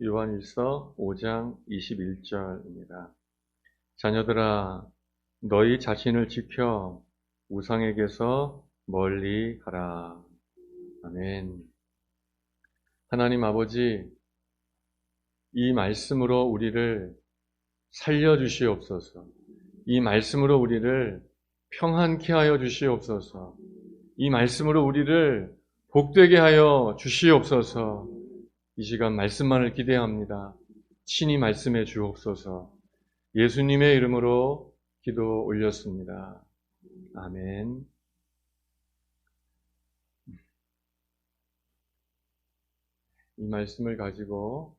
요한일서 5장 21절입니다. 자녀들아, 너희 자신을 지켜 우상에게서 멀리 하라. 아멘. 하나님 아버지, 이 말씀으로 우리를 살려주시옵소서. 이 말씀으로 우리를 평안케 하여 주시옵소서. 이 말씀으로 우리를 복되게 하여 주시옵소서. 이 시간 말씀만을 기대합니다. 친히 말씀해 주옵소서. 예수님의 이름으로 기도 올렸습니다. 아멘. 이 말씀을 가지고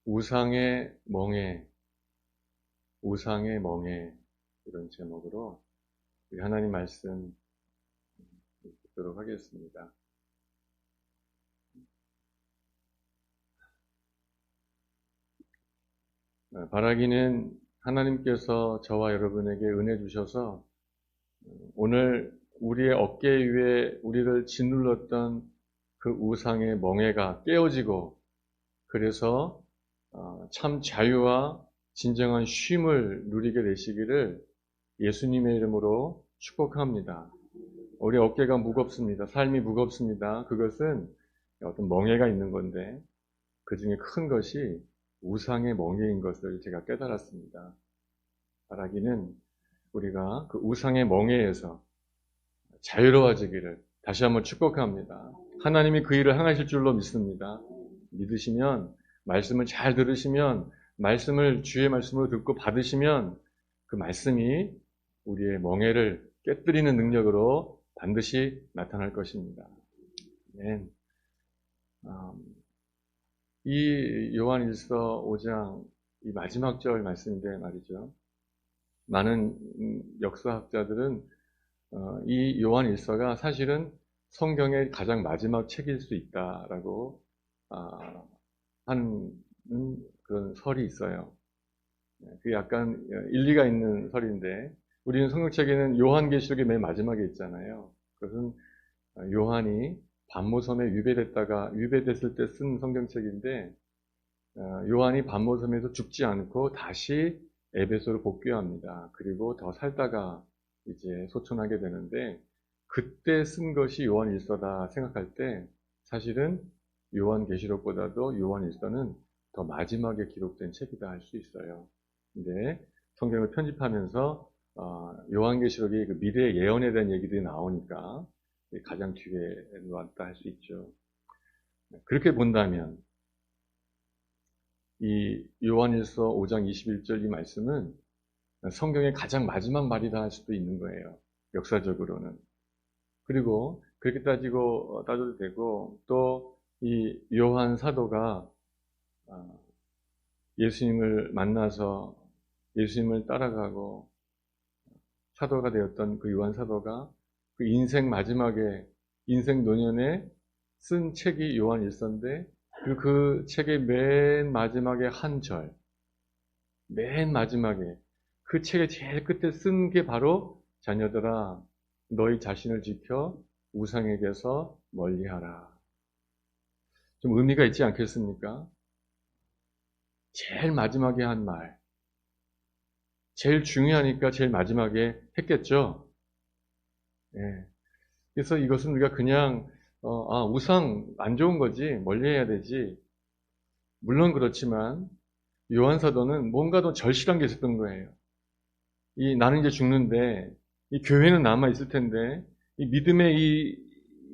우상의 멍에 이런 제목으로 우리 하나님 말씀 듣도록 하겠습니다. 바라기는 하나님께서 저와 여러분에게 은혜 주셔서 오늘 우리의 어깨 위에 우리를 짓눌렀던 그 우상의 멍에가 깨어지고 그래서 참 자유와 진정한 쉼을 누리게 되시기를 예수님의 이름으로 축복합니다. 우리 어깨가 무겁습니다. 삶이 무겁습니다. 그것은 어떤 멍에가 있는 건데 그 중에 큰 것이 우상의 멍에인 것을 제가 깨달았습니다. 바라기는 우리가 그 우상의 멍에에서 자유로워지기를 다시 한번 축복합니다. 하나님이 그 일을 행하실 줄로 믿습니다. 믿으시면, 말씀을 잘 들으시면, 말씀을 주의 말씀으로 듣고 받으시면 그 말씀이 우리의 멍에를 깨뜨리는 능력으로 반드시 나타날 것입니다. 네. 이 요한일서 5장 이 마지막 절 말씀인데 말이죠. 많은 역사학자들은 이 요한일서가 사실은 성경의 가장 마지막 책일 수 있다라고 하는 그런 설이 있어요. 그게 약간 일리가 있는 설인데 우리는 성경책에는 요한계시록이 맨 마지막에 있잖아요. 그것은 요한이 반모섬에 유배됐을 때 쓴 성경책인데 요한이 반모섬에서 죽지 않고 다시 에베소로 복귀합니다. 그리고 더 살다가 이제 소천하게 되는데 그때 쓴 것이 요한일서다 생각할 때 사실은 요한계시록보다도 요한일서는 더 마지막에 기록된 책이다 할 수 있어요. 근데 성경을 편집하면서 요한계시록이 그 미래의 예언에 대한 얘기들이 나오니까 가장 뒤에 놓았다 할 수 있죠. 그렇게 본다면 이 요한일서 5장 21절 이 말씀은 성경의 가장 마지막 말이다 할 수도 있는 거예요. 역사적으로는. 그리고 그렇게 따져도 되고 또 이 요한 사도가 예수님을 만나서 예수님을 따라가고 사도가 되었던 그 요한 사도가 그 인생 마지막에 인생 노년에 쓴 책이 요한일서인데 그 책의 맨 마지막에 한 절, 맨 마지막에 그 책의 제일 끝에 쓴 게 바로 자녀들아 너희 자신을 지켜 우상에게서 멀리하라. 좀 의미가 있지 않겠습니까? 제일 마지막에 한 말, 제일 중요하니까 제일 마지막에 했겠죠. 예. 그래서 이것은 우리가 그냥 우상 안 좋은 거지 멀리해야 되지. 물론 그렇지만 요한 사도는 뭔가 더 절실한 게 있었던 거예요. 나는 이제 죽는데 이 교회는 남아 있을 텐데 이 믿음의 이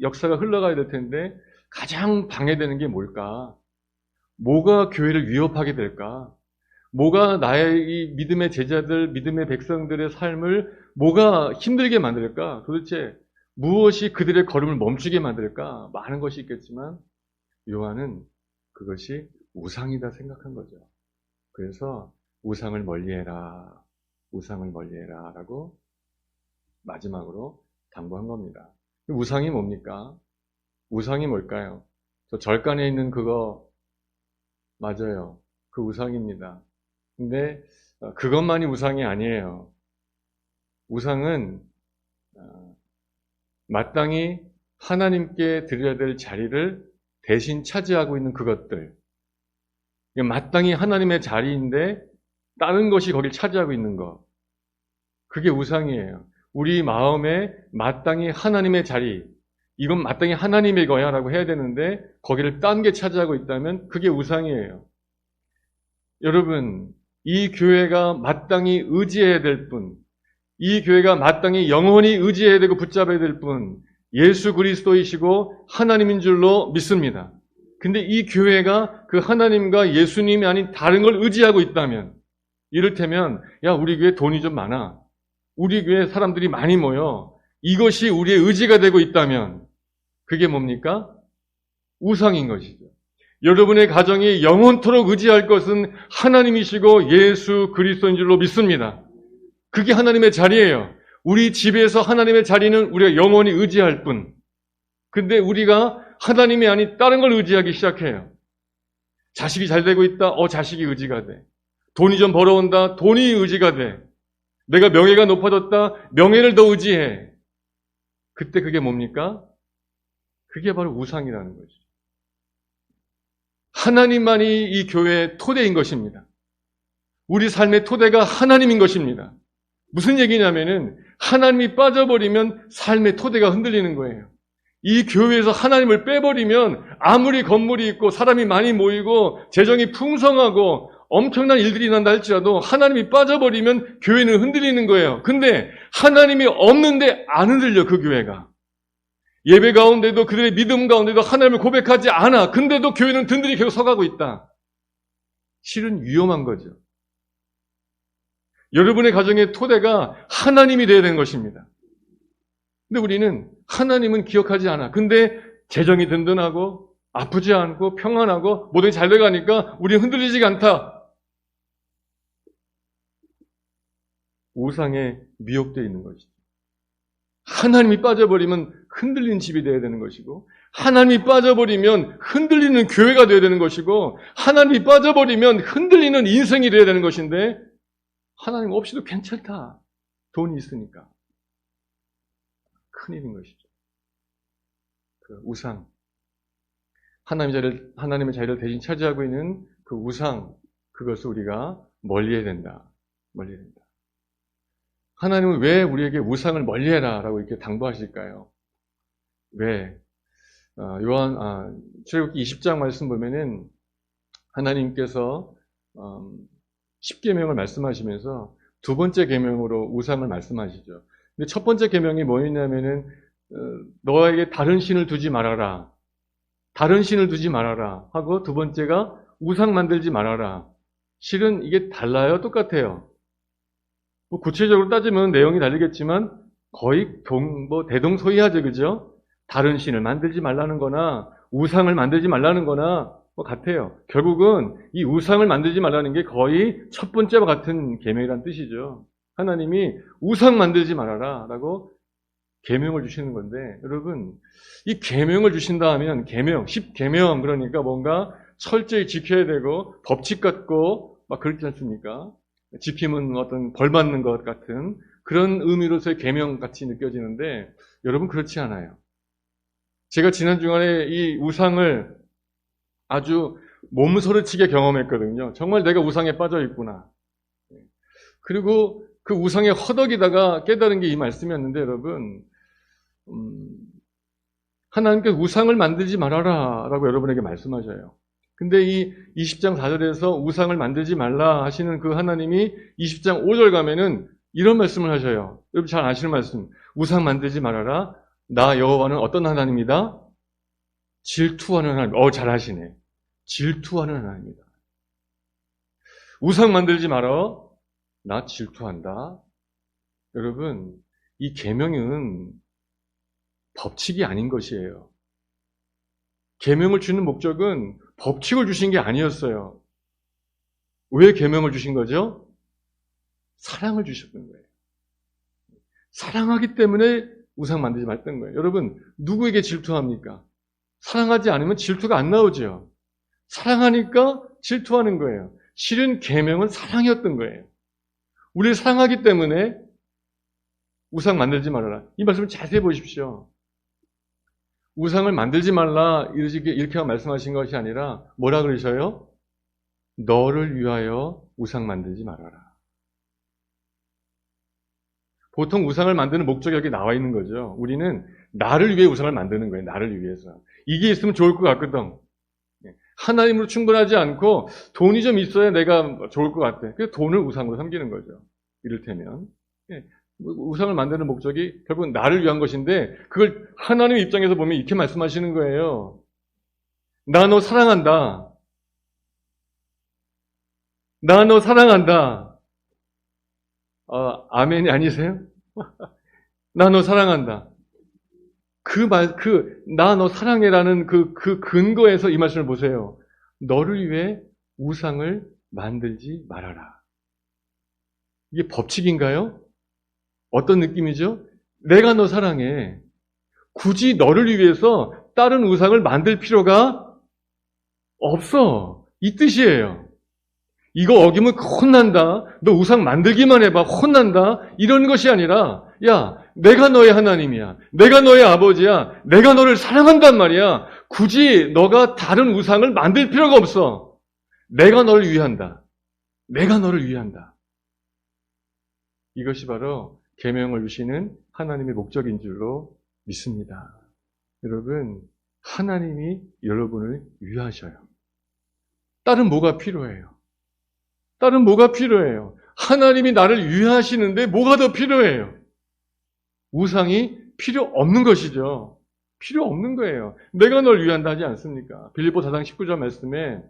역사가 흘러가야 될 텐데 가장 방해되는 게 뭘까? 뭐가 교회를 위협하게 될까? 뭐가 나의 이 믿음의 제자들, 믿음의 백성들의 삶을 뭐가 힘들게 만들까? 도대체 무엇이 그들의 걸음을 멈추게 만들까? 많은 것이 있겠지만 요한은 그것이 우상이다 생각한 거죠. 그래서 우상을 멀리해라 라고 마지막으로 당부한 겁니다. 우상이 뭡니까? 우상이 뭘까요? 저 절간에 있는 그거 맞아요. 그 우상입니다. 근데 그것만이 우상이 아니에요. 우상은 마땅히 하나님께 드려야 될 자리를 대신 차지하고 있는 그것들. 마땅히 하나님의 자리인데 다른 것이 거기를 차지하고 있는 것. 그게 우상이에요. 우리 마음에 마땅히 하나님의 자리, 이건 마땅히 하나님의 거야 라고 해야 되는데 거기를 딴 게 차지하고 있다면 그게 우상이에요. 여러분, 이 교회가 마땅히 의지해야 될 분, 이 교회가 마땅히 영원히 의지해야 되고 붙잡아야 될 분, 예수 그리스도이시고 하나님인 줄로 믿습니다. 근데 이 교회가 그 하나님과 예수님이 아닌 다른 걸 의지하고 있다면, 이를테면 야, 우리 교회 돈이 좀 많아, 우리 교회 사람들이 많이 모여, 이것이 우리의 의지가 되고 있다면 그게 뭡니까? 우상인 것이죠. 여러분의 가정이 영원토록 의지할 것은 하나님이시고 예수 그리스도인 줄로 믿습니다. 그게 하나님의 자리예요. 우리 집에서 하나님의 자리는 우리가 영원히 의지할 뿐. 근데 우리가 하나님이 아닌 다른 걸 의지하기 시작해요. 자식이 잘 되고 있다. 자식이 의지가 돼. 돈이 좀 벌어온다. 돈이 의지가 돼. 내가 명예가 높아졌다. 명예를 더 의지해. 그때 그게 뭡니까? 그게 바로 우상이라는 거죠. 하나님만이 이 교회의 토대인 것입니다. 우리 삶의 토대가 하나님인 것입니다. 무슨 얘기냐면은 하나님이 빠져버리면 삶의 토대가 흔들리는 거예요. 이 교회에서 하나님을 빼버리면 아무리 건물이 있고 사람이 많이 모이고 재정이 풍성하고 엄청난 일들이 난다 할지라도 하나님이 빠져버리면 교회는 흔들리는 거예요. 근데 하나님이 없는데 안 흔들려, 그 교회가. 예배 가운데도 그들의 믿음 가운데도 하나님을 고백하지 않아. 근데도 교회는 든든히 계속 서가고 있다. 실은 위험한 거죠. 여러분의 가정의 토대가 하나님이 되어야 되는 것입니다. 근데 우리는 하나님은 기억하지 않아. 근데 재정이 든든하고 아프지 않고 평안하고 모든 게 잘 돼가니까 우리는 흔들리지가 않다. 우상에 미혹되어 있는 것이죠. 하나님이 빠져버리면 흔들리는 집이 되어야 되는 것이고, 하나님이 빠져버리면 흔들리는 교회가 되어야 되는 것이고, 하나님이 빠져버리면 흔들리는 인생이 되어야 되는 것인데, 하나님 없이도 괜찮다. 돈이 있으니까. 큰일인 것이죠. 그 우상. 하나님의 자리를 대신 차지하고 있는 그 우상, 그것을 우리가 멀리해야 된다. 멀리해야 된다. 하나님은 왜 우리에게 우상을 멀리해라 라고 이렇게 당부하실까요? 왜? 출애굽기 20장 말씀 보면은 하나님께서 10계명을 말씀하시면서 두 번째 계명으로 우상을 말씀하시죠. 근데 첫 번째 계명이 뭐였냐면은 너에게 다른 신을 두지 말아라. 다른 신을 두지 말아라 하고, 두 번째가 우상 만들지 말아라. 실은 이게 달라요? 똑같아요. 뭐 구체적으로 따지면 내용이 다르겠지만 거의 대동소이하죠, 그죠? 다른 신을 만들지 말라는 거나 우상을 만들지 말라는 거나 뭐 같아요. 결국은 이 우상을 만들지 말라는 게 거의 첫 번째와 같은 계명이라는 뜻이죠. 하나님이 우상 만들지 말아라 라고 계명을 주시는 건데, 여러분, 이 계명을 주신다 하면 계명, 10계명, 그러니까 뭔가 철저히 지켜야 되고 법칙 같고 막 그렇지 않습니까? 지키면 어떤 벌 받는 것 같은 그런 의미로서의 계명 같이 느껴지는데, 여러분 그렇지 않아요. 제가 지난 주간에 이 우상을 아주 몸서리치게 경험했거든요. 정말 내가 우상에 빠져 있구나. 그리고 그 우상에 허덕이다가 깨달은 게 이 말씀이었는데, 여러분, 하나님께서 우상을 만들지 말아라 라고 여러분에게 말씀하셔요. 근데 이 20장 4절에서 우상을 만들지 말라 하시는 그 하나님이 20장 5절 가면은 이런 말씀을 하셔요. 여러분 잘 아시는 말씀. 우상 만들지 말아라. 나 여호와는 어떤 하나님이다? 질투하는 하나님. 잘 아시네. 질투하는 하나님이다. 우상 만들지 말아. 나 질투한다. 여러분, 이 계명은 법칙이 아닌 것이에요. 계명을 주는 목적은 법칙을 주신 게 아니었어요. 왜 계명을 주신 거죠? 사랑을 주셨던 거예요. 사랑하기 때문에 우상 만들지 말던 거예요. 여러분, 누구에게 질투합니까? 사랑하지 않으면 질투가 안 나오죠. 사랑하니까 질투하는 거예요. 실은 계명은 사랑이었던 거예요. 우리를 사랑하기 때문에 우상 만들지 말아라. 이 말씀을 자세히 보십시오. 우상을 만들지 말라 이렇게 말씀하신 것이 아니라 뭐라 그러셔요? 너를 위하여 우상 만들지 말아라. 보통 우상을 만드는 목적이 여기 나와 있는 거죠. 우리는 나를 위해 우상을 만드는 거예요. 나를 위해서. 이게 있으면 좋을 것 같거든. 하나님으로 충분하지 않고 돈이 좀 있어야 내가 좋을 것 같아. 그래서 돈을 우상으로 삼기는 거죠. 이를테면. 우상을 만드는 목적이 결국은 나를 위한 것인데 그걸 하나님 입장에서 보면 이렇게 말씀하시는 거예요. 나 너 사랑한다. 나 너 사랑한다. 아멘이 아니세요? 나 너 사랑한다. 나 너 사랑해라는 그 근거에서 이 말씀을 보세요. 너를 위해 우상을 만들지 말아라. 이게 법칙인가요? 어떤 느낌이죠? 내가 너 사랑해. 굳이 너를 위해서 다른 우상을 만들 필요가 없어. 이 뜻이에요. 이거 어기면 혼난다. 너 우상 만들기만 해봐. 혼난다. 이런 것이 아니라 야, 내가 너의 하나님이야. 내가 너의 아버지야. 내가 너를 사랑한단 말이야. 굳이 너가 다른 우상을 만들 필요가 없어. 내가 너를 위한다. 내가 너를 위한다. 이것이 바로 계명을 주시는 하나님의 목적인 줄로 믿습니다. 여러분, 하나님이 여러분을 위하셔요. 다른 뭐가 필요해요? 다른 뭐가 필요해요? 하나님이 나를 위하시는데 뭐가 더 필요해요? 우상이 필요 없는 것이죠. 필요 없는 거예요. 내가 널 위한다 하지 않습니까? 빌립보 4장 19절 말씀에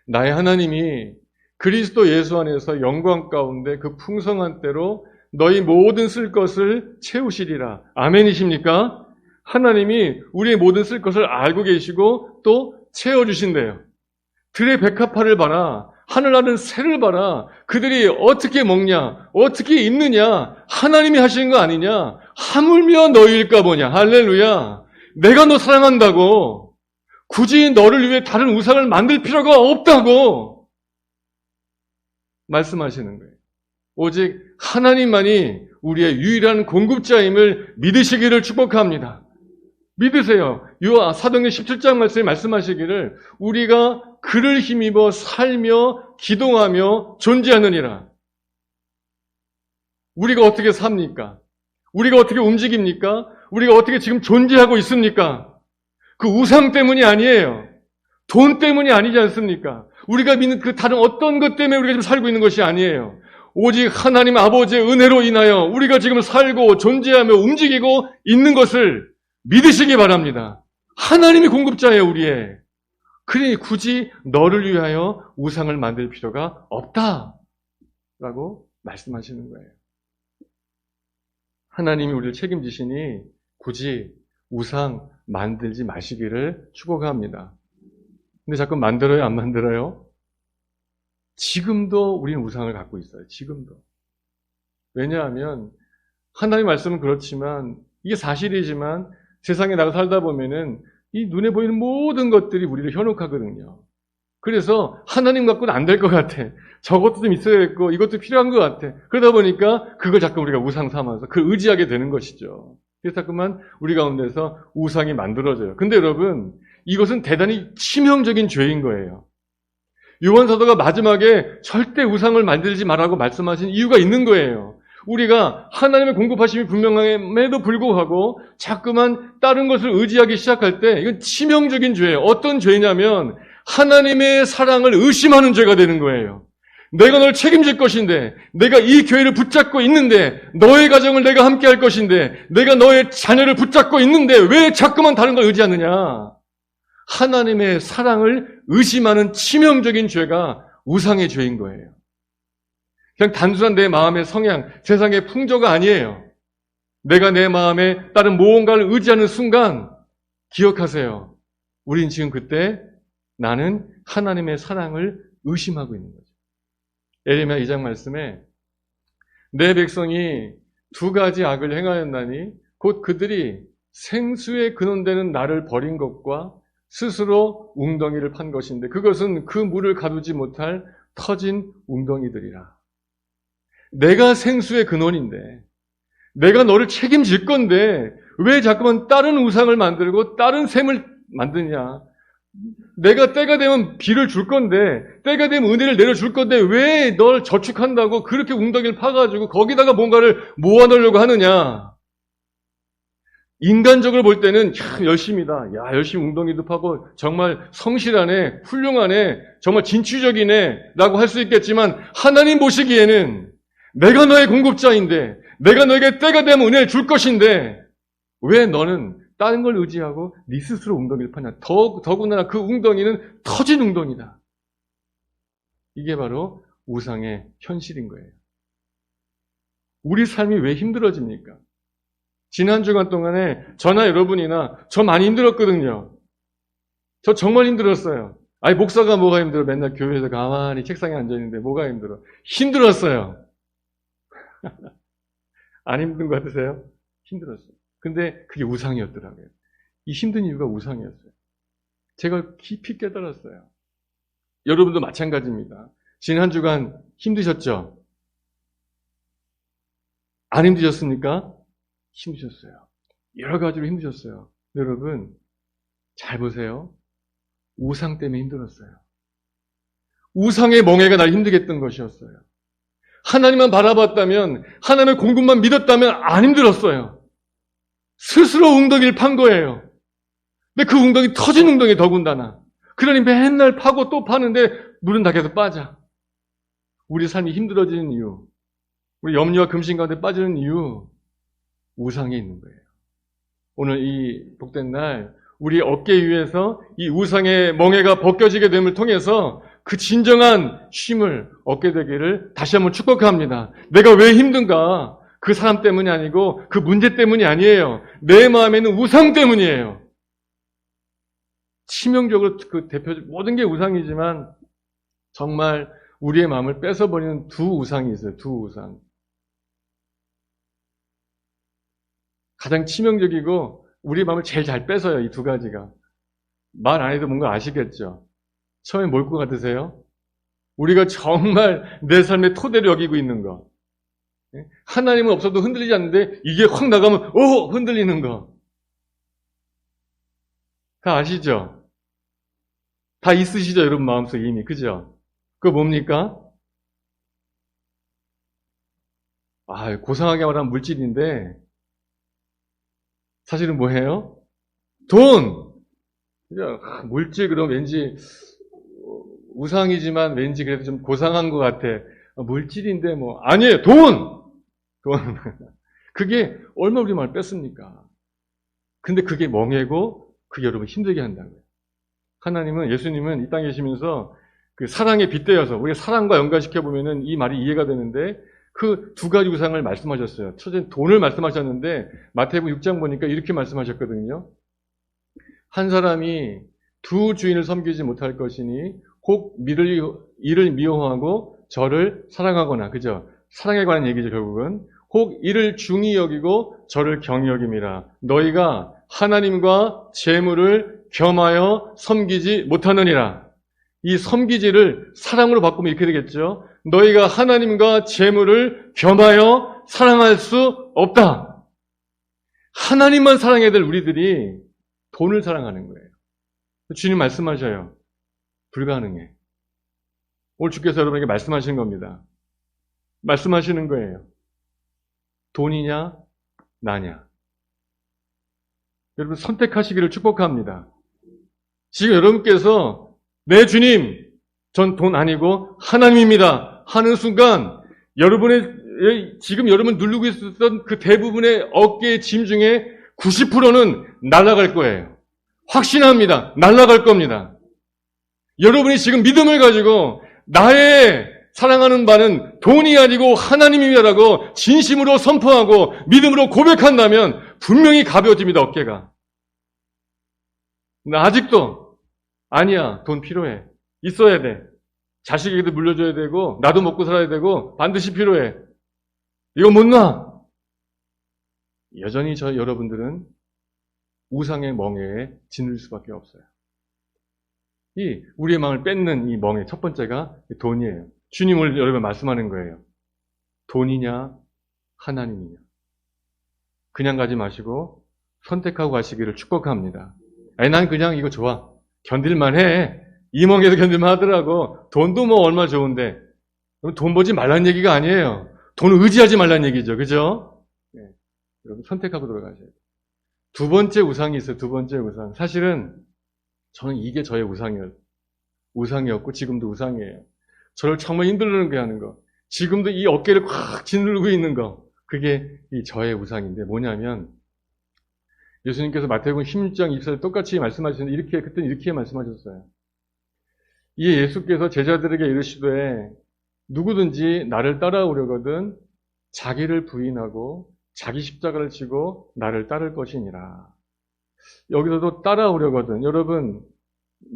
나의 하나님이 그리스도 예수 안에서 영광 가운데 그 풍성한 때로 너희 모든 쓸 것을 채우시리라. 아멘이십니까? 하나님이 우리의 모든 쓸 것을 알고 계시고 또 채워주신대요. 들의 백합화를 봐라. 하늘나는 새를 봐라. 그들이 어떻게 먹냐? 어떻게 입느냐? 하나님이 하시는 거 아니냐? 하물며 너희일까 보냐? 할렐루야. 내가 너 사랑한다고. 굳이 너를 위해 다른 우상을 만들 필요가 없다고 말씀하시는 거예요. 오직 하나님만이 우리의 유일한 공급자임을 믿으시기를 축복합니다. 믿으세요. 사도행전 17장 말씀에 말씀하시기를 우리가 그를 힘입어 살며 기동하며 존재하느니라. 우리가 어떻게 삽니까? 우리가 어떻게 움직입니까? 우리가 어떻게 지금 존재하고 있습니까? 그 우상 때문이 아니에요. 돈 때문이 아니지 않습니까? 우리가 믿는 그 다른 어떤 것 때문에 우리가 지금 살고 있는 것이 아니에요. 오직 하나님 아버지의 은혜로 인하여 우리가 지금 살고 존재하며 움직이고 있는 것을 믿으시기 바랍니다. 하나님이 공급자예요, 우리의. 그러니 굳이 너를 위하여 우상을 만들 필요가 없다라고 말씀하시는 거예요. 하나님이 우리를 책임지시니 굳이 우상 만들지 마시기를 축복합니다. 근데 자꾸 만들어요, 안 만들어요? 지금도 우리는 우상을 갖고 있어요. 지금도. 왜냐하면 하나님의 말씀은 그렇지만 이게 사실이지만 세상에 나가 살다 보면은 이 눈에 보이는 모든 것들이 우리를 현혹하거든요. 그래서 하나님 갖고는 안 될 것 같아. 저것도 좀 있어야겠고 이것도 필요한 것 같아. 그러다 보니까 그걸 자꾸 우리가 우상 삼아서 그걸 의지하게 되는 것이죠. 그래서 자꾸만 우리 가운데서 우상이 만들어져요. 근데 여러분, 이것은 대단히 치명적인 죄인 거예요. 요한 사도가 마지막에 절대 우상을 만들지 말라고 말씀하신 이유가 있는 거예요. 우리가 하나님의 공급하심이 분명함에도 불구하고 자꾸만 다른 것을 의지하기 시작할 때 이건 치명적인 죄예요. 어떤 죄냐면 하나님의 사랑을 의심하는 죄가 되는 거예요. 내가 널 책임질 것인데, 내가 이 교회를 붙잡고 있는데, 너의 가정을 내가 함께 할 것인데, 내가 너의 자녀를 붙잡고 있는데 왜 자꾸만 다른 걸 의지하느냐? 하나님의 사랑을 의심하는 치명적인 죄가 우상의 죄인 거예요. 그냥 단순한 내 마음의 성향, 세상의 풍조가 아니에요. 내가 내 마음에 다른 무언가를 의지하는 순간 기억하세요. 우린 지금 그때 나는 하나님의 사랑을 의심하고 있는 거죠. 예레미야 2장 말씀에 내 백성이 두 가지 악을 행하였나니 곧 그들이 생수에 근원되는 나를 버린 것과 스스로 웅덩이를 판 것인데 그것은 그 물을 가두지 못할 터진 웅덩이들이라. 내가 생수의 근원인데 내가 너를 책임질 건데 왜 자꾸만 다른 우상을 만들고 다른 샘을 만드냐? 내가 때가 되면 비를 줄 건데, 때가 되면 은혜를 내려줄 건데, 왜 널 저축한다고 그렇게 웅덩이를 파가지고 거기다가 뭔가를 모아놓으려고 하느냐? 인간적으로 볼 때는, 열심이다. 야, 열심히 웅덩이도 파고, 정말 성실하네, 훌륭하네, 정말 진취적이네, 라고 할 수 있겠지만, 하나님 보시기에는, 내가 너의 공급자인데, 내가 너에게 때가 되면 은혜를 줄 것인데, 왜 너는 다른 걸 의지하고 네 스스로 웅덩이를 파냐. 더군다나 그 웅덩이는 터진 웅덩이다. 이게 바로 우상의 현실인 거예요. 우리 삶이 왜 힘들어집니까? 지난 주간 동안에 저나 여러분이나 저 많이 힘들었거든요. 저 정말 힘들었어요. 아니 목사가 뭐가 힘들어. 맨날 교회에서 가만히 책상에 앉아있는데 뭐가 힘들어. 힘들었어요. 안 힘든 것 같으세요? 힘들었어요. 근데 그게 우상이었더라고요. 이 힘든 이유가 우상이었어요. 제가 깊이 깨달았어요. 여러분도 마찬가지입니다. 지난 주간 힘드셨죠? 안 힘드셨습니까? 힘드셨어요. 여러 가지로 힘드셨어요. 여러분, 잘 보세요. 우상 때문에 힘들었어요. 우상의 멍해가 날 힘들게 했던 것이었어요. 하나님만 바라봤다면, 하나님의 공급만 믿었다면 안 힘들었어요. 스스로 웅덩이를 판 거예요. 근데 그 웅덩이 터진 웅덩이 더군다나. 그러니 맨날 파고 또 파는데 물은 다 계속 빠져. 우리 삶이 힘들어지는 이유, 우리 염려와 금신 가운데 빠지는 이유, 우상에 있는 거예요. 오늘 이 복된 날 우리 어깨 위에서 이 우상의 멍에가 벗겨지게 됨을 통해서 그 진정한 쉼을 얻게 되기를 다시 한번 축복합니다. 내가 왜 힘든가? 그 사람 때문이 아니고 그 문제 때문이 아니에요. 내 마음에는 우상 때문이에요. 치명적으로 그 대표적 모든 게 우상이지만 정말 우리의 마음을 뺏어버리는 두 우상이 있어요. 두 우상. 가장 치명적이고 우리 마음을 제일 잘 뺏어요. 이 두 가지가. 말 안 해도 뭔가 아시겠죠? 처음에 뭘 것 같으세요? 우리가 정말 내 삶의 토대를 여기고 있는 거. 하나님은 없어도 흔들리지 않는데 이게 확 나가면 흔들리는 거. 다 아시죠? 다 있으시죠? 여러분 마음속에 이미. 그죠? 그거 뭡니까? 고상하게 말하면 물질인데 사실은 뭐예요? 돈! 그죠? 물질 그러면 왠지 우상이지만 왠지 그래도 좀 고상한 것 같아. 물질인데 뭐 아니에요. 돈! 그게 얼마 우리 마음을 뺐습니까? 근데 그게 멍해고 그게 여러분 힘들게 한다고요. 하나님은, 예수님은 이 땅에 계시면서 그 사랑에 빗대어서 우리가 사랑과 연관시켜보면은 이 말이 이해가 되는데 그 두 가지 우상을 말씀하셨어요. 첫째는 돈을 말씀하셨는데 마태복음 6장 보니까 이렇게 말씀하셨거든요. 한 사람이 두 주인을 섬기지 못할 것이니 혹 이를 미워하고 저를 사랑하거나, 그죠? 사랑에 관한 얘기죠, 결국은. 혹 이를 중히 여기고 저를 경히 여김이라. 너희가 하나님과 재물을 겸하여 섬기지 못하느니라. 이 섬기지를 사랑으로 바꾸면 이렇게 되겠죠. 너희가 하나님과 재물을 겸하여 사랑할 수 없다. 하나님만 사랑해야 될 우리들이 돈을 사랑하는 거예요. 주님 말씀하셔요. 불가능해. 오늘 주께서 여러분에게 말씀하시는 겁니다. 말씀하시는 거예요. 돈이냐, 나냐. 여러분 선택하시기를 축복합니다. 지금 여러분께서 내 주님, 전 돈 아니고 하나님입니다 하는 순간 지금 여러분 누르고 있었던 그 대부분의 어깨의 짐 중에 90%는 날아갈 거예요. 확신합니다. 날아갈 겁니다. 여러분이 지금 믿음을 가지고 나의 사랑하는 바는 돈이 아니고 하나님이라고 진심으로 선포하고 믿음으로 고백한다면 분명히 가벼워집니다. 어깨가. 나 아직도 아니야. 돈 필요해. 있어야 돼. 자식에게도 물려줘야 되고 나도 먹고 살아야 되고 반드시 필요해. 이거 못 놔. 여전히 여러분들은 우상의 멍에에 짓눌 수밖에 없어요. 우리의 마음을 뺏는 이 멍에 첫 번째가 돈이에요. 주님 오늘 여러분 말씀하는 거예요. 돈이냐 하나님이냐. 그냥 가지 마시고 선택하고 가시기를 축복합니다. 난 그냥 이거 좋아. 견딜만 해. 이멍에도 견딜만 하더라고. 돈도 뭐 얼마 좋은데. 돈 벌지 말란 얘기가 아니에요. 돈을 의지하지 말란 얘기죠. 그죠? 네. 여러분 선택하고 돌아가셔야 돼요. 두 번째 우상이 있어요. 두 번째 우상. 사실은 저는 이게 저의 우상이었고 지금도 우상이에요. 저를 정말 힘들게 하는 거. 지금도 이 어깨를 꽉 짓누르고 있는 거. 그게 이 저의 우상인데 뭐냐면 예수님께서 마태복음 16장 24절 똑같이 말씀하셨는데 그때는 이렇게 말씀하셨어요. 이 예수께서 제자들에게 이르시되 누구든지 나를 따라오려거든 자기를 부인하고 자기 십자가를 지고 나를 따를 것이니라. 여기서도 따라오려거든. 여러분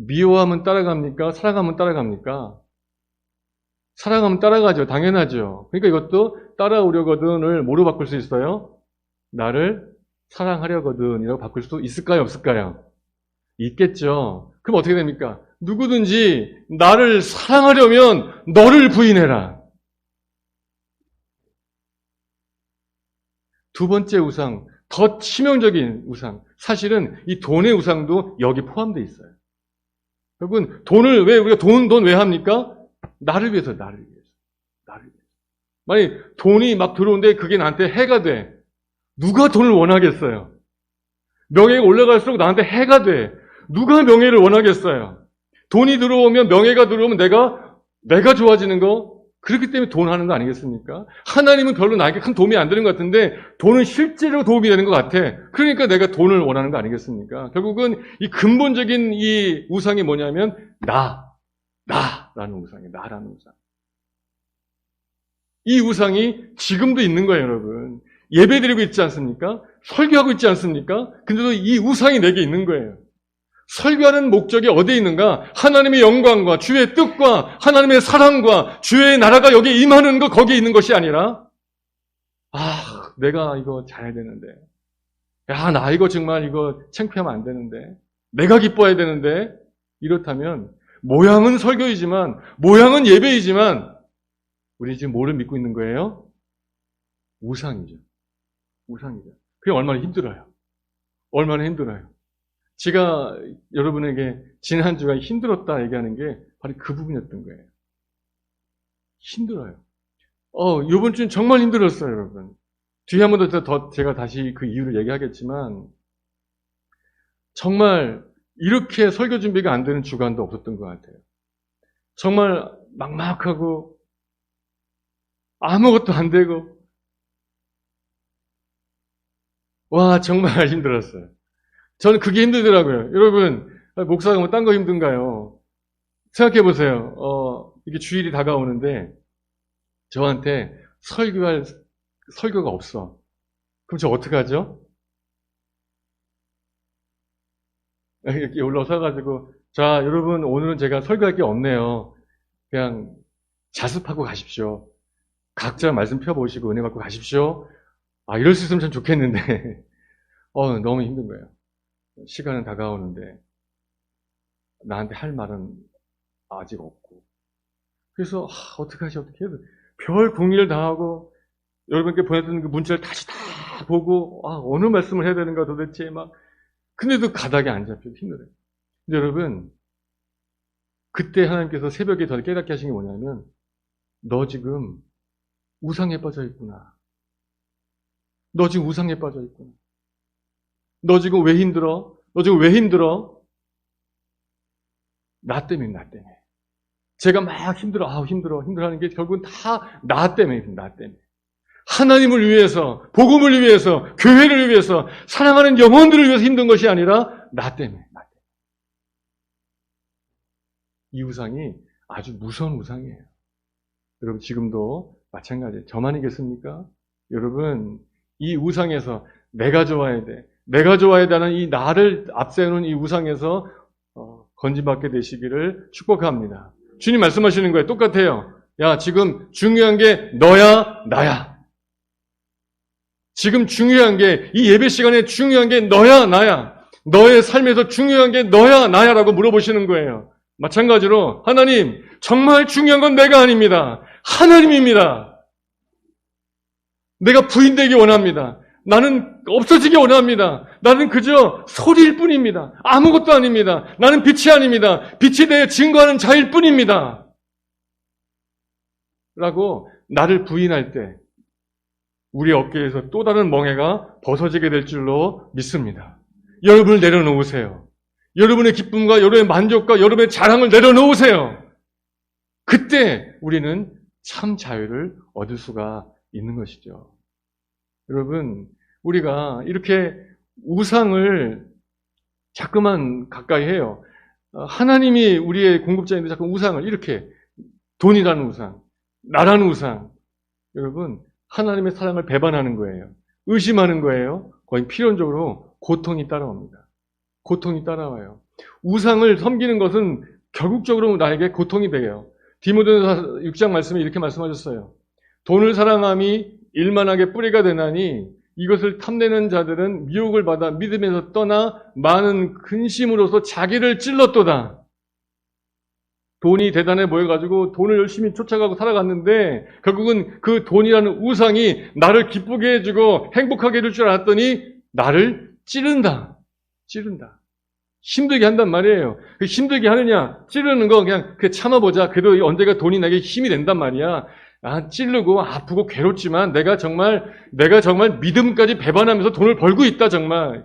미워하면 따라갑니까? 사랑하면 따라갑니까? 사랑하면 따라가죠. 당연하죠. 그러니까 이것도 따라오려거든을 뭐로 바꿀 수 있어요? 나를 사랑하려거든이라고 바꿀 수 있을까요? 없을까요? 있겠죠. 그럼 어떻게 됩니까? 누구든지 나를 사랑하려면 너를 부인해라. 두 번째 우상, 더 치명적인 우상. 사실은 이 돈의 우상도 여기 포함되어 있어요. 여러분, 돈을 왜, 우리가 돈 왜 합니까? 나를 위해서, 나를 위해서. 나를 위해서. 만약 돈이 막 들어오는데 그게 나한테 해가 돼. 누가 돈을 원하겠어요? 명예가 올라갈수록 나한테 해가 돼. 누가 명예를 원하겠어요? 돈이 들어오면, 명예가 들어오면 내가 좋아지는 거? 그렇기 때문에 돈 하는 거 아니겠습니까? 하나님은 별로 나에게 큰 도움이 안 되는 것 같은데 돈은 실제로 도움이 되는 것 같아. 그러니까 내가 돈을 원하는 거 아니겠습니까? 결국은 이 근본적인 이 우상이 뭐냐면 나라는 우상이에요. 나라는 우상. 이 우상이 지금도 있는 거예요, 여러분. 예배드리고 있지 않습니까? 설교하고 있지 않습니까? 근데도 이 우상이 내게 있는 거예요. 설교하는 목적이 어디에 있는가? 하나님의 영광과 주의 뜻과 하나님의 사랑과 주의 나라가 여기에 임하는 거 거기에 있는 것이 아니라 내가 이거 잘해야 되는데 나 이거 정말 이거 창피하면 안 되는데 내가 기뻐해야 되는데 이렇다면 모양은 설교이지만 모양은 예배이지만 우리 지금 뭐를 믿고 있는 거예요? 우상이죠. 우상이죠. 그게 얼마나 힘들어요. 얼마나 힘들어요. 제가 여러분에게 지난주가 힘들었다 얘기하는 게 바로 그 부분이었던 거예요. 힘들어요. 이번 주는 정말 힘들었어요, 여러분. 뒤에 한 번 더 제가 다시 그 이유를 얘기하겠지만 정말 이렇게 설교 준비가 안 되는 주간도 없었던 것 같아요. 정말 막막하고 아무것도 안 되고 정말 힘들었어요. 저는 그게 힘들더라고요. 여러분, 목사가 뭐 딴 거 힘든가요? 생각해 보세요. 이게 주일이 다가오는데 저한테 설교가 없어. 그럼 저 어떡하죠? 이렇게 올라서가지고 자, 여러분 오늘은 제가 설교할 게 없네요. 그냥 자습하고 가십시오. 각자 말씀 펴보시고 은혜 받고 가십시오. 이럴 수 있으면 참 좋겠는데 너무 힘든 거예요. 시간은 다가오는데 나한테 할 말은 아직 없고 그래서 어떡하지 별 궁리를 다 하고 여러분께 보냈던 그 문자를 다시 다 보고 어느 말씀을 해야 되는가 도대체 근데도 가닥이 안 잡혀 힘들어요. 근데 여러분 그때 하나님께서 새벽에 저를 깨닫게 하신 게 뭐냐면 너 지금 우상에 빠져 있구나. 너 지금 우상에 빠져 있구나. 너 지금 왜 힘들어? 너 지금 왜 힘들어? 나 때문에. 제가 막 힘들어 하는 게 결국은 다 나 때문에. 하나님을 위해서, 복음을 위해서, 교회를 위해서, 사랑하는 영혼들을 위해서 힘든 것이 아니라 나 때문에. 이 우상이 아주 무서운 우상이에요. 여러분 지금도 마찬가지예요. 저만이겠습니까? 여러분 이 우상에서 내가 좋아야 돼. 내가 좋아야 되는 이 나를 앞세우는 이 우상에서 건진받게 되시기를 축복합니다. 주님 말씀하시는 거예요. 똑같아요. 야, 지금 중요한 게 너야, 나야. 지금 중요한 게, 이 예배 시간에 중요한 게 너야, 나야. 너의 삶에서 중요한 게 너야, 나야라고 물어보시는 거예요. 마찬가지로 하나님, 정말 중요한 건 내가 아닙니다. 하나님입니다. 내가 부인되기 원합니다. 나는 없어지기 원합니다. 나는 그저 소리일 뿐입니다. 아무것도 아닙니다. 나는 빛이 아닙니다. 빛에 대해 증거하는 자일 뿐입니다. 라고 나를 부인할 때 우리 어깨에서 또 다른 멍에가 벗어지게 될 줄로 믿습니다. 여러분을 내려놓으세요. 여러분의 기쁨과 여러분의 만족과 여러분의 자랑을 내려놓으세요. 그때 우리는 참 자유를 얻을 수가 있는 것이죠. 여러분, 우리가 이렇게 우상을 자꾸만 가까이 해요. 하나님이 우리의 공급자인데 자꾸 우상을 이렇게 돈이라는 우상, 나라는 우상. 여러분, 하나님의 사랑을 배반하는 거예요. 의심하는 거예요. 거의 필연적으로 고통이 따라옵니다. 고통이 따라와요. 우상을 섬기는 것은 결국적으로 나에게 고통이 돼요. 디모데전서 6장 말씀에 이렇게 말씀하셨어요. 돈을 사랑함이 일만하게 뿌리가 되나니 이것을 탐내는 자들은 미혹을 받아 믿음에서 떠나 많은 근심으로서 자기를 찔렀도다. 돈이 대단해 보여가지고 돈을 열심히 쫓아가고 살아갔는데 결국은 그 돈이라는 우상이 나를 기쁘게 해주고 행복하게 해줄 줄 알았더니 나를 찌른다. 힘들게 한단 말이에요. 그 힘들게 하느냐, 찌르는 거 그냥 참아보자. 그래도 언제가 돈이 나에게 힘이 된단 말이야. 찌르고 아프고 괴롭지만 내가 정말 믿음까지 배반하면서 돈을 벌고 있다, 정말.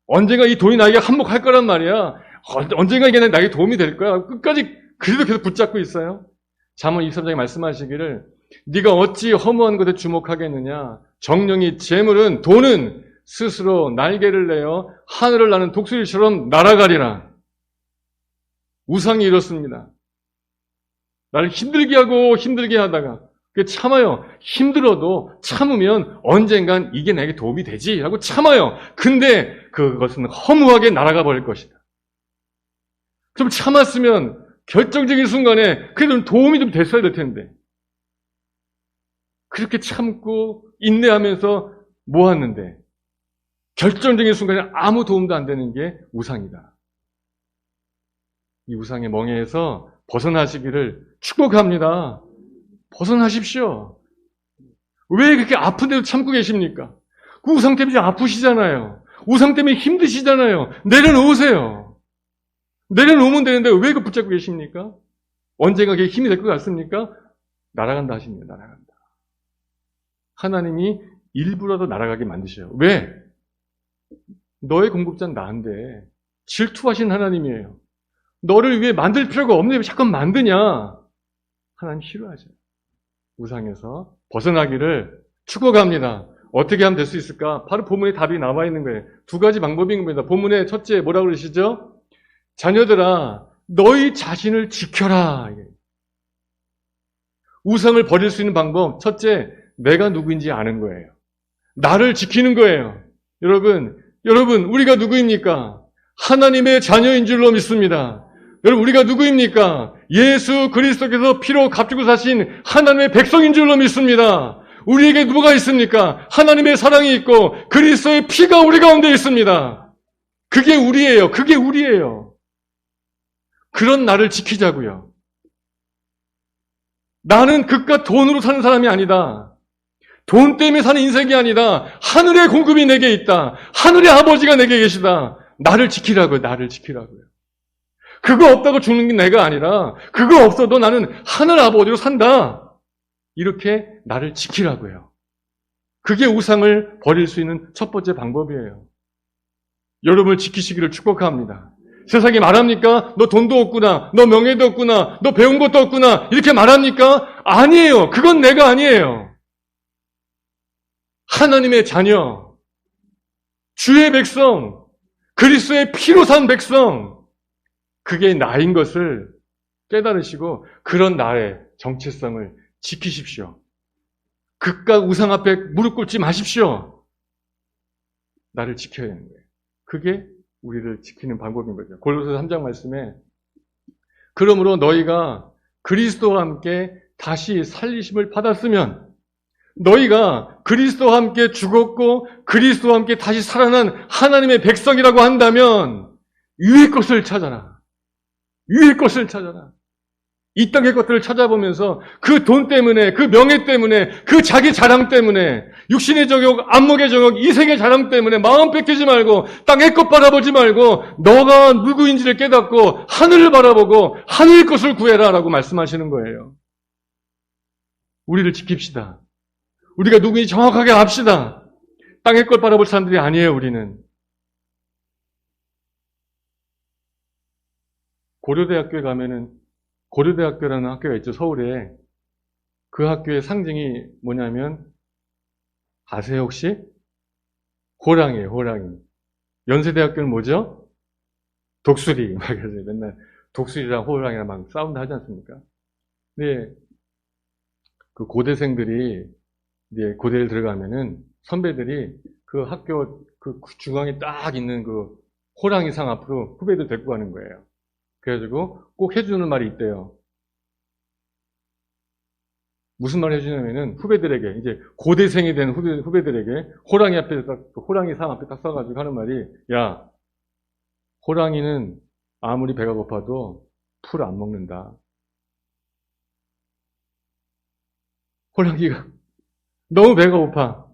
언젠가 이 돈이 나에게 한몫할 거란 말이야. 언젠가 이게 나에게 도움이 될 거야. 끝까지 그래도 계속 붙잡고 있어요. 잠언 23장에 말씀하시기를 네가 어찌 허무한 것에 주목하겠느냐. 정령이 재물은 돈은 스스로 날개를 내어 하늘을 나는 독수리처럼 날아가리라. 우상이 이렇습니다. 나를 힘들게 하고 힘들게 하다가 참아요. 힘들어도 참으면 언젠간 이게 내게 도움이 되지 하고 참아요. 근데 그것은 허무하게 날아가 버릴 것이다. 좀 참았으면 결정적인 순간에 그래도 도움이 좀 됐어야 될 텐데 그렇게 참고 인내하면서 모았는데 결정적인 순간에 아무 도움도 안 되는 게 우상이다. 이 우상의 멍에에서 벗어나시기를 축복합니다. 벗어나십시오. 왜 그렇게 아픈데도 참고 계십니까? 그 우상 때문에 아프시잖아요. 우상 때문에 힘드시잖아요. 내려놓으세요. 내려놓으면 되는데 왜 그 붙잡고 계십니까? 언젠가 그게 힘이 될 것 같습니까? 날아간다 하십니다. 날아간다. 하나님이 일부라도 날아가게 만드셔요. 왜? 너의 공급자는 나인데 질투하신 하나님이에요. 너를 위해 만들 필요가 없는데 왜 자꾸 만드냐? 하나님 싫어하셔요. 우상에서 벗어나기를 축복합니다. 어떻게 하면 될 수 있을까? 바로 본문에 답이 나와 있는 거예요. 두 가지 방법인 겁니다. 본문에 첫째 뭐라고 그러시죠? 자녀들아, 너희 자신을 지켜라. 우상을 버릴 수 있는 방법, 첫째, 내가 누구인지 아는 거예요. 나를 지키는 거예요. 여러분, 우리가 누구입니까? 하나님의 자녀인 줄로 믿습니다. 여러분, 우리가 누구입니까? 예수 그리스도께서 피로 값주고 사신 하나님의 백성인 줄로 믿습니다. 우리에게 누가 있습니까? 하나님의 사랑이 있고 그리스도의 피가 우리 가운데 있습니다. 그게 우리예요. 그게 우리예요. 그런 나를 지키자고요. 나는 그깟 돈으로 사는 사람이 아니다. 돈 때문에 사는 인생이 아니다. 하늘의 공급이 내게 있다. 하늘의 아버지가 내게 계시다. 나를 지키라고요. 나를 지키라고요. 그거 없다고 죽는 게 내가 아니라 그거 없어도 나는 하늘 아버지로 산다. 이렇게 나를 지키라고요. 그게 우상을 버릴 수 있는 첫 번째 방법이에요. 여러분을 지키시기를 축복합니다. 세상이 말합니까? 너 돈도 없구나. 너 명예도 없구나. 너 배운 것도 없구나. 이렇게 말합니까? 아니에요. 그건 내가 아니에요. 하나님의 자녀, 주의 백성, 그리스도의 피로 산 백성, 그게 나인 것을 깨달으시고 그런 나의 정체성을 지키십시오. 그깟 우상 앞에 무릎 꿇지 마십시오. 나를 지켜야 하는 거예요. 그게 우리를 지키는 방법인 거죠. 골로새서 3장 말씀에 그러므로 너희가 그리스도와 함께 다시 살리심을 받았으면 너희가 그리스도와 함께 죽었고 그리스도와 함께 다시 살아난 하나님의 백성이라고 한다면 위의 것을 찾아라. 위의 것을 찾아라. 이 땅의 것들을 찾아보면서 그 돈 때문에, 그 명예 때문에, 그 자기 자랑 때문에, 육신의 정욕, 안목의 정욕, 이생의 자랑 때문에 마음 뺏기지 말고 땅의 것 바라보지 말고 너가 누구인지를 깨닫고 하늘을 바라보고 하늘 것을 구해라 라고 말씀하시는 거예요. 우리를 지킵시다. 우리가 누구인지 정확하게 압시다. 땅의 것 바라볼 사람들이 아니에요, 우리는. 고려대학교에 가면은 고려대학교라는 학교가 있죠, 서울에. 그 학교의 상징이 뭐냐면 아세요, 혹시? 호랑이에요, 호랑이. 연세대학교는 뭐죠? 독수리. 막 맨날 독수리랑 호랑이랑 막 싸운다 하지 않습니까? 근데 그 고대생들이 이제 고대를 들어가면은 선배들이 그 학교 그 중앙에 딱 있는 그 호랑이 상 앞으로 후배들 데리고 가는 거예요. 그래가지고 꼭 해주는 말이 있대요. 무슨 말을 해주냐면은 후배들에게, 이제 고대생이 된 후배들에게 호랑이 앞에 딱, 호랑이 상 앞에 딱 서가지고 하는 말이, 야, 호랑이는 아무리 배가 고파도 풀 안 먹는다. 호랑이가 너무 배가 고파.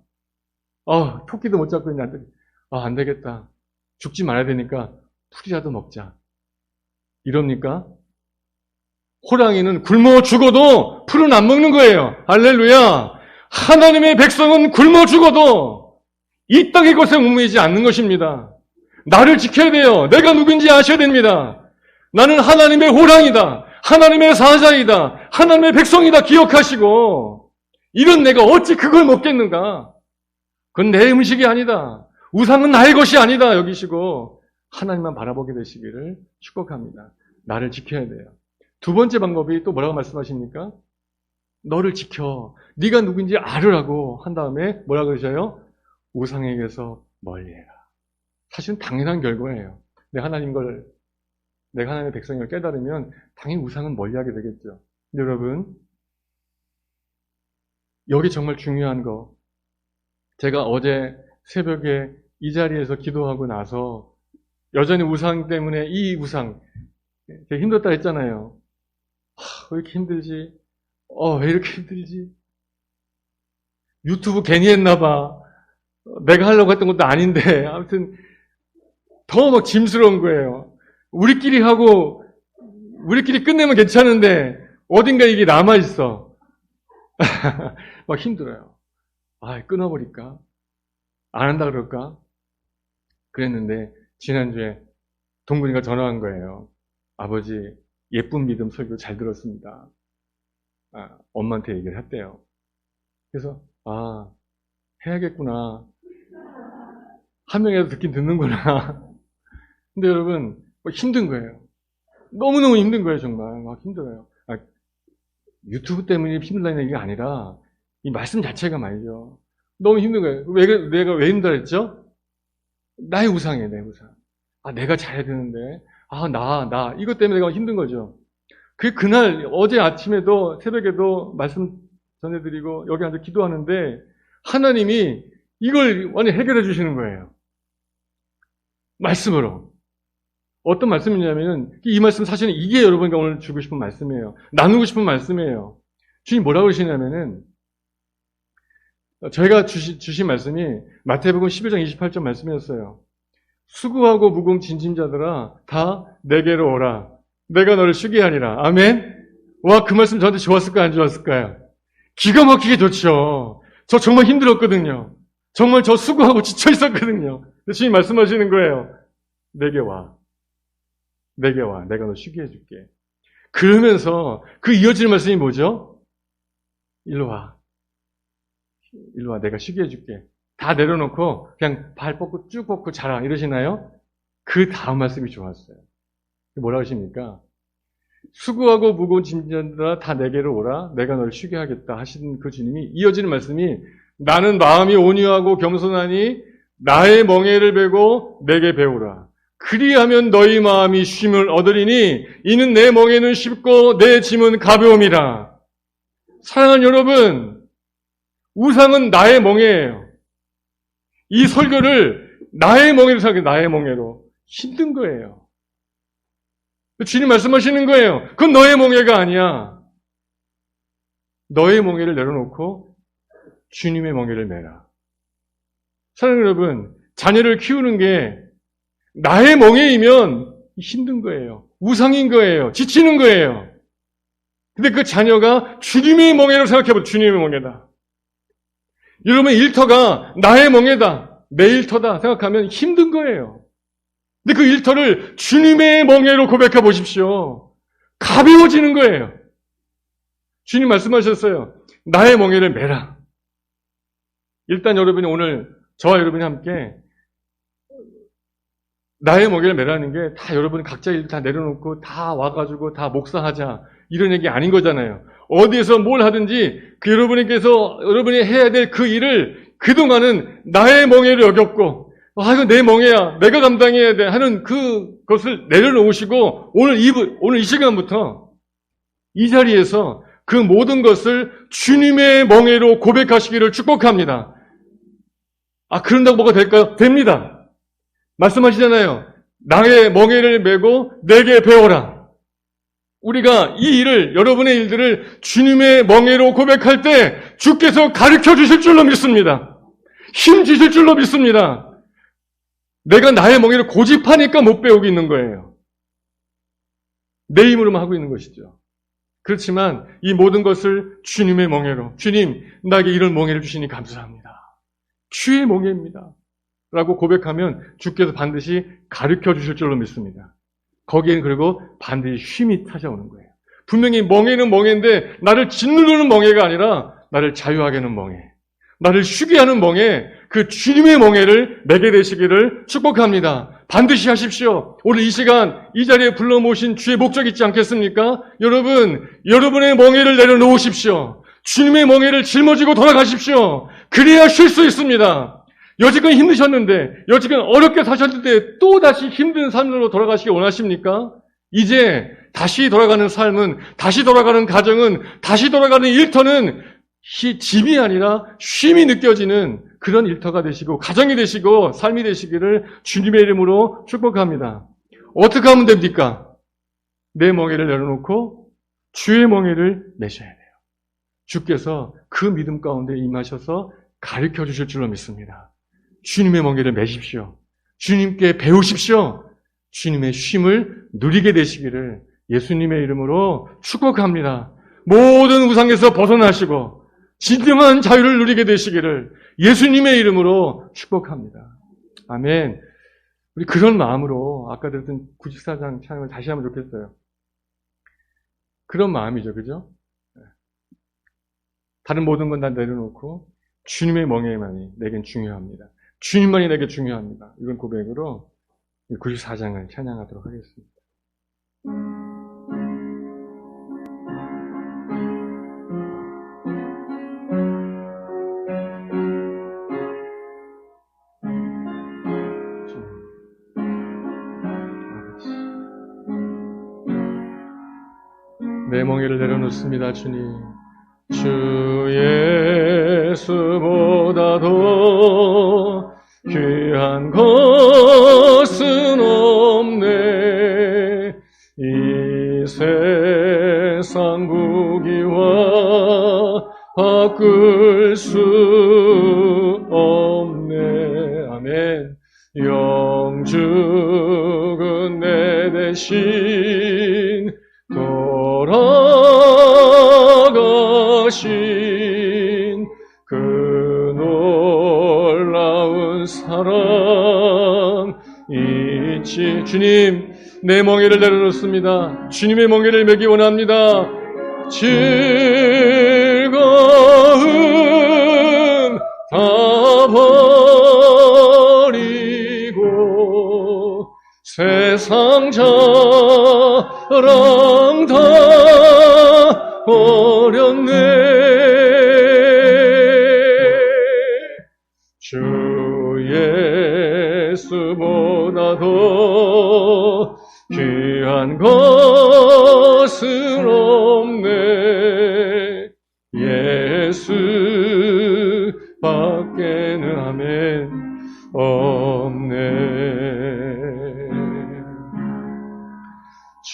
토끼도 못 잡고 있는데 안 되겠다. 죽지 말아야 되니까 풀이라도 먹자. 이럽니까? 호랑이는 굶어 죽어도 풀은 안 먹는 거예요. 할렐루야. 하나님의 백성은 굶어 죽어도 이 땅의 것에 얽매이지 않는 것입니다. 나를 지켜야 돼요. 내가 누군지 아셔야 됩니다. 나는 하나님의 호랑이다. 하나님의 사자이다. 하나님의 백성이다. 기억하시고 이런 내가 어찌 그걸 먹겠는가? 그건 내 음식이 아니다. 우상은 나의 것이 아니다. 여기시고 하나님만 바라보게 되시기를 축복합니다. 나를 지켜야 돼요. 두 번째 방법이 또 뭐라고 말씀하십니까? 너를 지켜. 네가 누군지 알으라고 한 다음에 뭐라 그러셔요? 우상에게서 멀리해라. 사실은 당연한 결과예요. 내가 하나님의 백성을 깨달으면 당연히 우상은 멀리하게 되겠죠. 여러분, 여기 정말 중요한 거. 제가 어제 새벽에 이 자리에서 기도하고 나서 여전히 우상 때문에 이 우상 되게 힘들다 했잖아요. 왜 이렇게 힘들지? 왜 이렇게 힘들지? 유튜브 괜히 했나 봐. 내가 하려고 했던 것도 아닌데 아무튼 더 막 짐스러운 거예요. 우리끼리 끝내면 괜찮은데 어딘가 이게 남아있어. 막 힘들어요. 끊어버릴까? 안 한다 그럴까? 그랬는데 지난주에 동근이가 전화한 거예요. 아버지 예쁜 믿음 설교 잘 들었습니다. 엄마한테 얘기를 했대요. 그래서 해야겠구나. 한 명이라도 듣긴 듣는구나. 근데 여러분 힘든 거예요. 너무너무 힘든 거예요. 정말 막 힘들어요. 유튜브 때문에 힘들다는 얘기가 아니라 이 말씀 자체가 말이죠. 너무 힘든 거예요. 내가 왜 힘들어 했죠? 나의 우상이에요. 내 우상. 내가 잘해야 되는데 나 이것 때문에 내가 힘든 거죠. 그날 어제 아침에도 새벽에도 말씀 전해드리고 여기 앉아 기도하는데 하나님이 이걸 완전히 해결해 주시는 거예요. 말씀으로. 어떤 말씀이냐면은 이 말씀 사실은 이게 여러분과 오늘 주고 싶은 말씀이에요. 나누고 싶은 말씀이에요. 주님 뭐라고 그러시냐면은 저희가 주신 말씀이 마태복음 11장 28절 말씀이었어요. 수고하고 무거운 짐진자들아 다 내게로 오라. 내가 너를 쉬게 하리라. 아멘. 와, 그 말씀 저한테 좋았을까요? 안 좋았을까요? 기가 막히게 좋죠. 저 정말 힘들었거든요. 정말 저 수고하고 지쳐 있었거든요. 주님 말씀하시는 거예요. 내게 와. 내게 와. 내가 너 쉬게 해줄게. 그러면서 그 이어지는 말씀이 뭐죠? 일로 와. 일로 와. 내가 쉬게 해줄게. 다 내려놓고 그냥 발 뻗고 쭉 뻗고 자라. 이러시나요? 그 다음 말씀이 좋았어요. 뭐라 하십니까? 수고하고 무거운 짐진들아 다 내게로 오라. 내가 너를 쉬게 하겠다 하시는 그 주님이 이어지는 말씀이 나는 마음이 온유하고 겸손하니 나의 멍에를 베고 내게 배우라. 그리하면 너희 마음이 쉼을 얻으리니 이는 내 멍에는 쉽고 내 짐은 가벼움이라. 사랑하는 여러분, 우상은 나의 멍에예요. 이 설교를 나의 멍에로 생각해. 나의 멍에로. 힘든 거예요. 주님 말씀하시는 거예요. 그건 너의 멍에가 아니야. 너의 멍에를 내려놓고 주님의 멍에를 매라. 사랑하는 여러분, 자녀를 키우는 게 나의 멍에이면 힘든 거예요. 우상인 거예요. 지치는 거예요. 근데 그 자녀가 주님의 멍에로 생각해보세요. 주님의 멍에다. 여러분 일터가 나의 멍에다, 내 일터다 생각하면 힘든 거예요. 근데 그 일터를 주님의 멍에로 고백해 보십시오. 가벼워지는 거예요. 주님 말씀하셨어요. 나의 멍에를 매라. 일단 여러분이 오늘 저와 여러분이 함께 나의 멍에를 매라는 게 다 여러분이 각자 일 다 내려놓고 다 와가지고 다 목사하자 이런 얘기 아닌 거잖아요. 어디에서 뭘 하든지 그 여러분이 해야 될 그 일을 그동안은 나의 멍에로 여겼고 이거 내 멍에야 내가 감당해야 돼 하는 그것을 내려놓으시고 오늘 이 시간부터 이 자리에서 그 모든 것을 주님의 멍에로 고백하시기를 축복합니다. 그런다고 뭐가 될까요? 됩니다. 말씀하시잖아요. 나의 멍에를 메고 내게 배워라. 우리가 이 일을, 여러분의 일들을 주님의 멍에로 고백할 때 주께서 가르쳐 주실 줄로 믿습니다. 힘 주실 줄로 믿습니다. 내가 나의 멍에를 고집하니까 못 배우고 있는 거예요. 내 힘으로만 하고 있는 것이죠. 그렇지만 이 모든 것을 주님의 멍에로, 주님, 나에게 이런 멍에를 주시니 감사합니다. 주의 멍에입니다. 라고 고백하면 주께서 반드시 가르쳐 주실 줄로 믿습니다. 거기에는 그리고 반드시 쉼이 찾아오는 거예요. 분명히 멍에는 멍에인데 나를 짓누르는 멍에가 아니라 나를 자유하게 하는 멍에, 나를 쉬게 하는 멍에, 그 주님의 멍에를 매게 되시기를 축복합니다. 반드시 하십시오. 오늘 이 시간 이 자리에 불러 모신 주의 목적 있지 않겠습니까? 여러분의 멍에를 내려놓으십시오. 주님의 멍에를 짊어지고 돌아가십시오. 그래야 쉴 수 있습니다. 여지껏 힘드셨는데, 여지껏 어렵게 사셨는데 또다시 힘든 삶으로 돌아가시기 원하십니까? 이제 다시 돌아가는 삶은, 다시 돌아가는 가정은, 다시 돌아가는 일터는 짐이 아니라 쉼이 느껴지는 그런 일터가 되시고 가정이 되시고 삶이 되시기를 주님의 이름으로 축복합니다. 어떻게 하면 됩니까? 내 멍에를 내려놓고 주의 멍에를 매셔야 돼요. 주께서 그 믿음 가운데 임하셔서 가르쳐 주실 줄로 믿습니다. 주님의 멍에를 매십시오. 주님께 배우십시오. 주님의 쉼을 누리게 되시기를 예수님의 이름으로 축복합니다. 모든 우상에서 벗어나시고 진정한 자유를 누리게 되시기를 예수님의 이름으로 축복합니다. 아멘. 우리 그런 마음으로 아까 들었던 94장 찬양을 다시 하면 좋겠어요. 그런 마음이죠. 그죠? 다른 모든 건 다 내려놓고 주님의 멍에만이 내겐 중요합니다. 주님만이 내게 중요합니다. 이런 고백으로 94장을 찬양하도록 하겠습니다. 내 멍에를 내려놓습니다. 주님. 주 예수보다도 귀한 것은 없네. 이 세상 무기와 바꿀 수 없네. 아멘. 영죽은 내 대신 돌아가신 그 놀라운 사랑 있지. 주님, 내 멍에를 내려놓습니다. 주님의 멍에를 매기 원합니다. 즐거움 다 버리고 세상 자랑 다 버렸네. 주 예수보다도 귀한 것은 없네. 예수 밖에는 아멘 없네.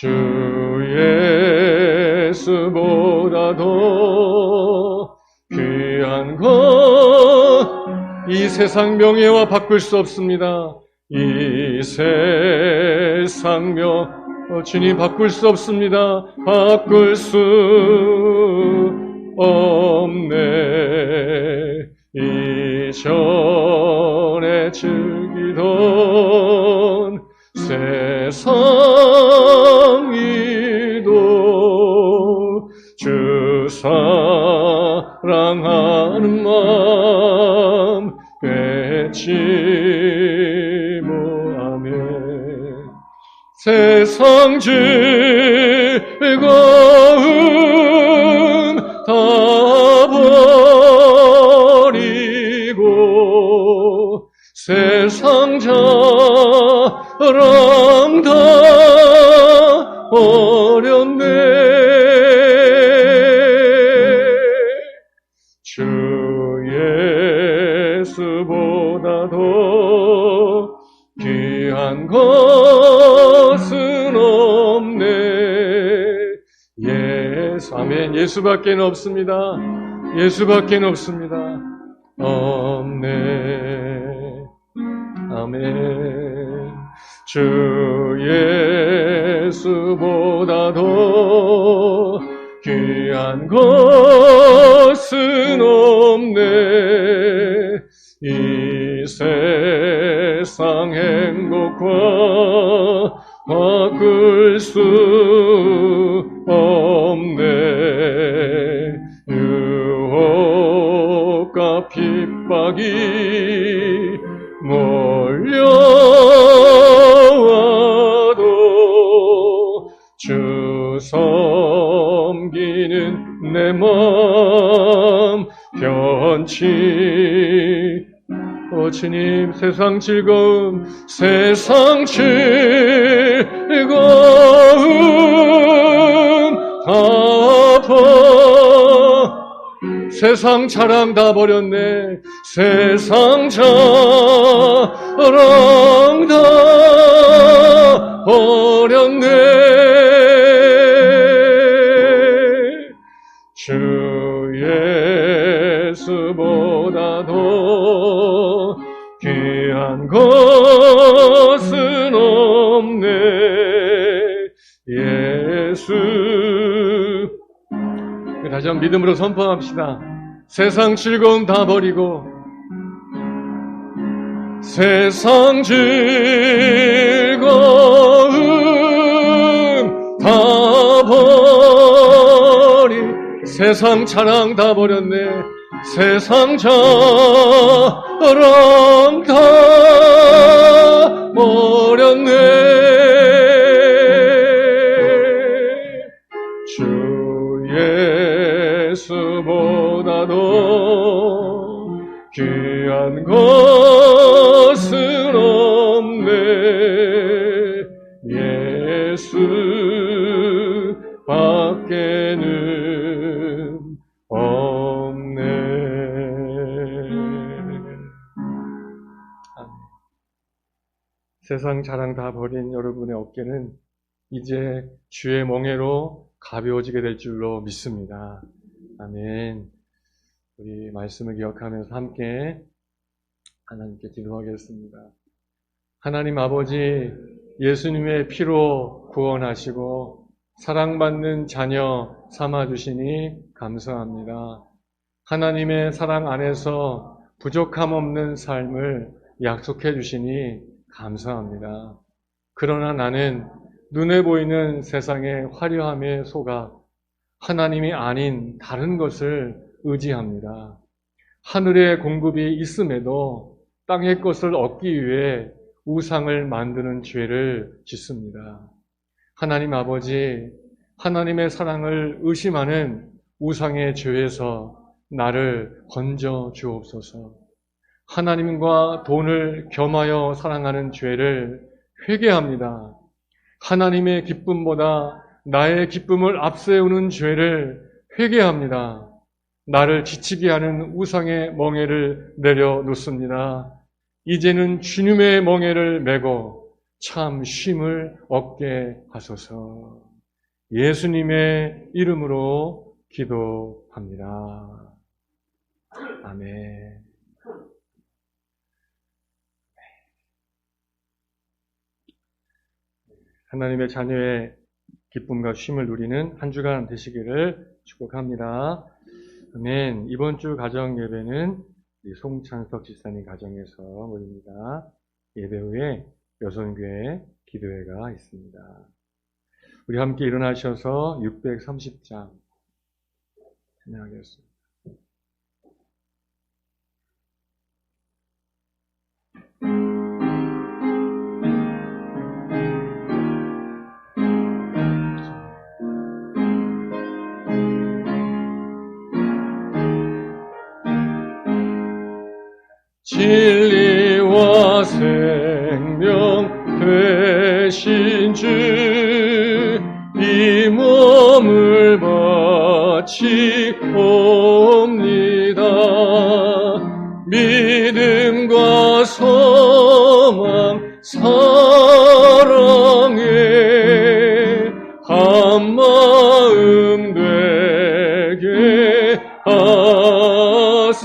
주 예수보다도 귀한 것 이 세상 명예와 바꿀 수 없습니다. 이 세상 주님 바꿀 수 없습니다. 바꿀 수 없네. 이전에 즐기던 세상이도 주 사랑하는 마음 뺏지 못하며 세상 즐거움 다 버리고 세상 자랑 다 버렸네. 주 예수보다도 귀한 것은 없네. 예수, 아멘. 예수밖에 없습니다. 예수밖에 없습니다. 없네. 아멘. 주 예수보다도 귀한 것은 없네. 이 세상 행복과 바꿀 수 없네. 유혹과 핍박이 몰려와도 주 섬기는 내 마음 변치. 주님, 세상 즐거움 다 세상 자랑 다 버렸네. 세상 자랑 다 버렸네. 주 예수보다도 귀한 것은 없네. 예수. 다시 한번 믿음으로 선포합시다. 세상 즐거움 다 버리고 세상 즐거움 다 버리 세상 자랑 다 버렸네. 세상 자랑 다 버렸네. 주 예수보다도 귀한 것은 없네. 예수 밖에는 없네. 세상 자랑 다 버린 여러분의 어깨는 이제 주의 멍에로 가벼워지게 될 줄로 믿습니다. 아멘. 우리 말씀을 기억하면서 함께 하나님께 기도하겠습니다. 하나님 아버지, 예수님의 피로 구원하시고 사랑받는 자녀 삼아주시니 감사합니다. 하나님의 사랑 안에서 부족함 없는 삶을 약속해 주시니 감사합니다. 그러나 나는 눈에 보이는 세상의 화려함에 속아 하나님이 아닌 다른 것을 의지합니다. 하늘의 공급이 있음에도 땅의 것을 얻기 위해 우상을 만드는 죄를 짓습니다. 하나님 아버지, 하나님의 사랑을 의심하는 우상의 죄에서 나를 건져 주옵소서. 하나님과 돈을 겸하여 사랑하는 죄를 회개합니다. 하나님의 기쁨보다 나의 기쁨을 앞세우는 죄를 회개합니다. 나를 지치게 하는 우상의 멍에를 내려놓습니다. 이제는 주님의 멍에를 메고 참 쉼을 얻게 하소서. 예수님의 이름으로 기도합니다. 아멘. 하나님의 자녀의 기쁨과 쉼을 누리는 한 주간 되시기를 축복합니다. 아멘. 이번 주 가정 예배는 송찬석 집사님 가정에서 모입니다. 예배 후에 여선교회 기도회가 있습니다. 우리 함께 일어나셔서 630장 찬양하겠습니다. 진리와 생명 되신 주 이 몸을 바치옵니다. 믿음과 소망 사랑에 한 마음 되게 하소서.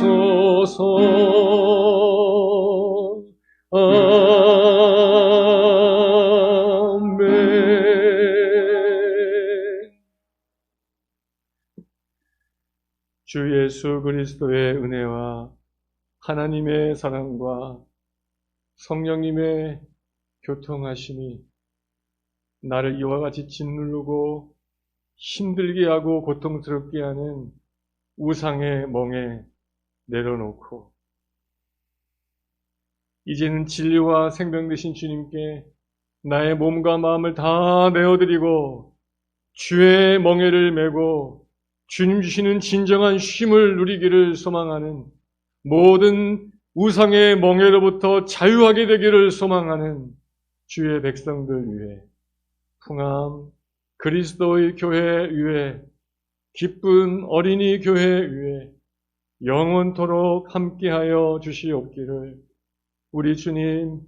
주 예수 그리스도의 은혜와 하나님의 사랑과 성령님의 교통하심이 나를 이와 같이 짓누르고 힘들게 하고 고통스럽게 하는 우상의 멍에 내려놓고 이제는 진리와 생명 되신 주님께 나의 몸과 마음을 다 내어드리고 주의 멍에를 메고 주님 주시는 진정한 쉼을 누리기를 소망하는, 모든 우상의 멍에로부터 자유하게 되기를 소망하는 주의 백성들 위해, 풍암 그리스도의 교회 위에, 기쁜 어린이 교회 위에 영원토록 함께하여 주시옵기를 우리 주님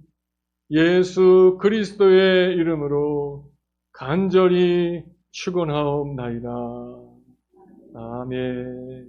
예수 그리스도의 이름으로 간절히 축원하옵나이다. 아멘.